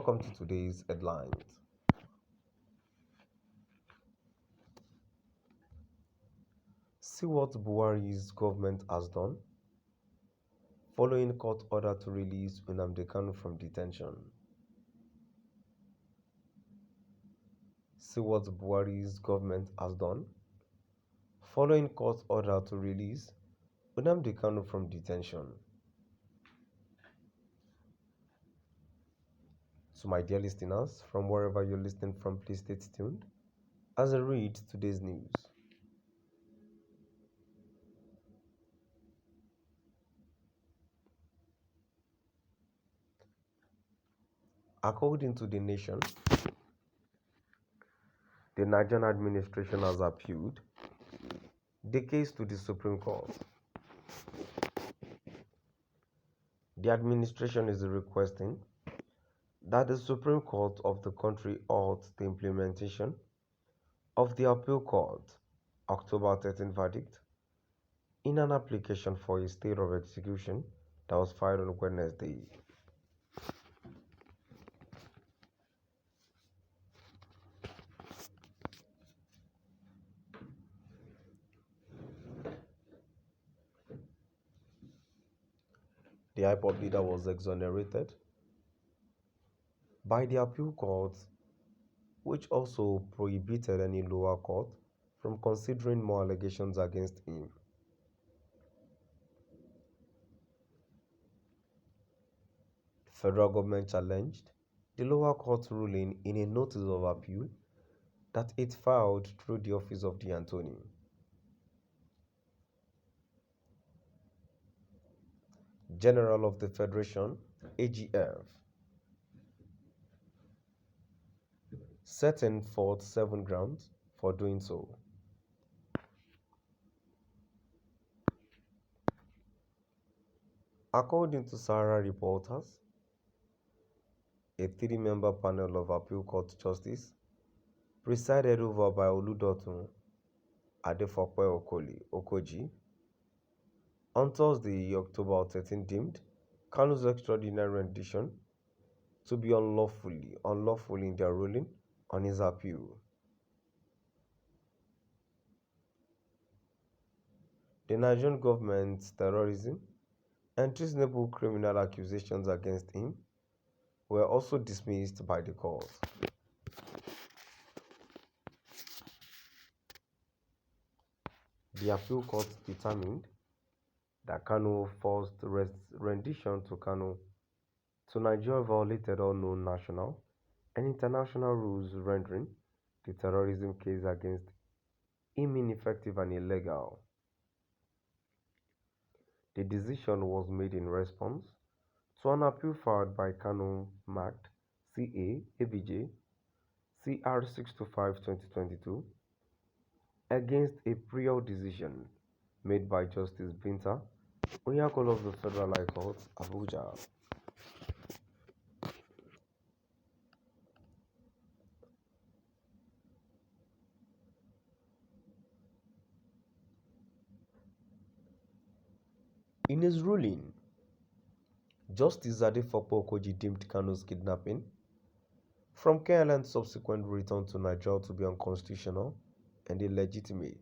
Welcome to today's headlines. See what Buhari's government has done following court order to release Nnamdi Kanu from detention. See what Buhari's government has done following court order to release Nnamdi Kanu from detention. So my dear listeners, from wherever you're listening from, please stay tuned as I read today's news. According to The Nation, the Nigerian administration has appealed the case to the Supreme Court. The administration is requesting that the Supreme Court of the country halt the implementation of the appeal court October 13 verdict in an application for a stay of execution that was filed on Wednesday. The IPOB leader was exonerated by the appeal court, which also prohibited any lower court from considering more allegations against him. The federal government challenged the lower court's ruling in a notice of appeal that it filed through the office of the attorney. General of the Federation, AGF, setting forth 7 grounds for doing so. According to Sahara reporters, a 3-member panel of appeal court justice, presided over by Oludotun Adefope Okoji, on Thursday, October 13, deemed Kanu's extraordinary rendition to be unlawful in their ruling on his appeal. The Nigerian government's terrorism and treasonable criminal accusations against him were also dismissed by the court. The appeal court determined that Kanu forced rendition to Nigeria violated all known national and international rules, rendering the terrorism case against him ineffective and illegal. The decision was made in response to an appeal filed by Kanu marked CA-ABJ CR 625-2022 against a prior decision made by Justice Binta Onyekolo of the Federal High Court, Abuja. In his ruling, Justice Adefope Okoji deemed Kanu's kidnapping from Kenya and subsequent return to Nigeria to be unconstitutional and illegitimate.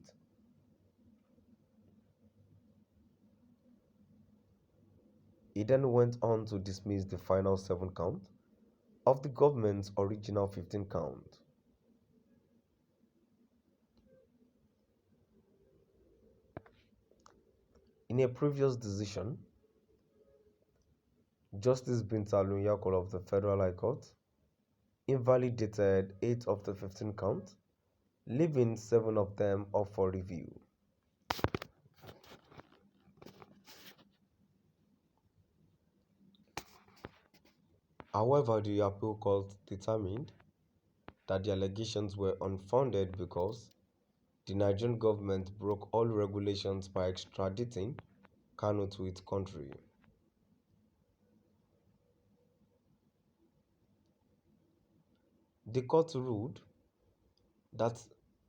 He then went on to dismiss the final 7 count of the government's original 15 count. In a previous decision, Justice Binta Onyekolo of the Federal High Court invalidated 8 of the 15 counts, leaving 7 of them up for review. However, the appeal court determined that the allegations were unfounded because the Nigerian government broke all regulations by extraditing Kanu to its country. The court ruled that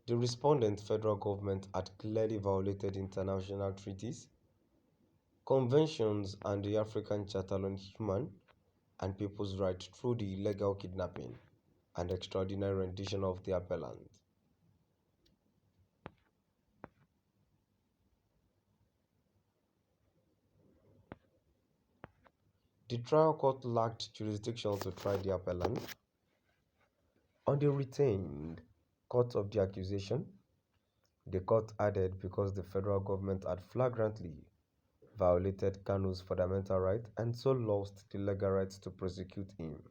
the respondent federal government had clearly violated international treaties, conventions, and the African Charter on Human and people's rights through the illegal kidnapping and extraordinary rendition of the appellant. The trial court lacked jurisdiction to try the appellant on the retained court of the accusation. The court added because the federal government had flagrantly violated Kanu's fundamental right and so lost the legal right to prosecute him.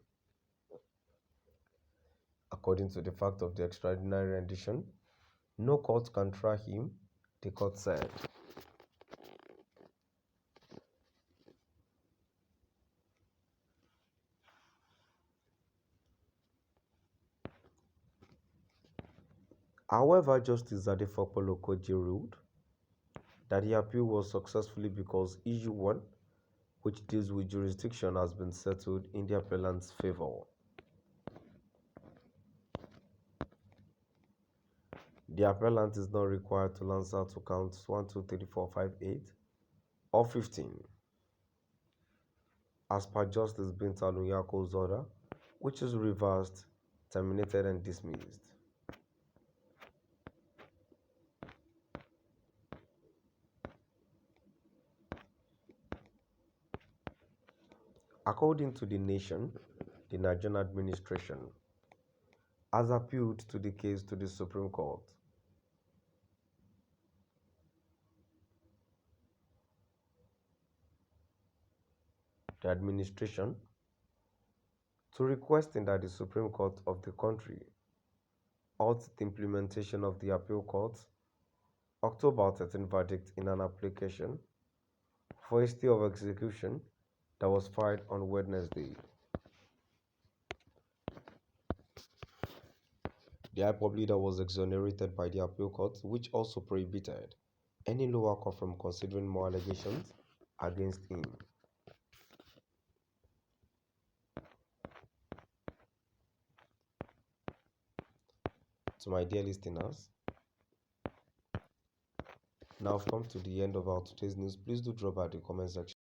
According to the fact of the extraordinary rendition, no court can try him, the court said. However, Justice Adefokolo Koji ruled that the appeal was successfully because issue 1, which deals with jurisdiction, has been settled in the appellant's favor. The appellant is not required to answer to counts 1, 2, 3, 4, 5, 8, or 15, as per Justice Binta Nuyako's order, which is reversed, terminated, and dismissed. According to the Nation, the Nigerian administration has appealed to the case to the Supreme Court. The administration to requesting that the Supreme Court of the country halt the implementation of the appeal court's October 13 verdict in an application for a stay of execution that was filed on Wednesday. The High Public Leader was exonerated by the appeal court, which also prohibited any lower court from considering more allegations against him. To my dear listeners, now I've come to the end of our today's news. Please do drop out the comment section.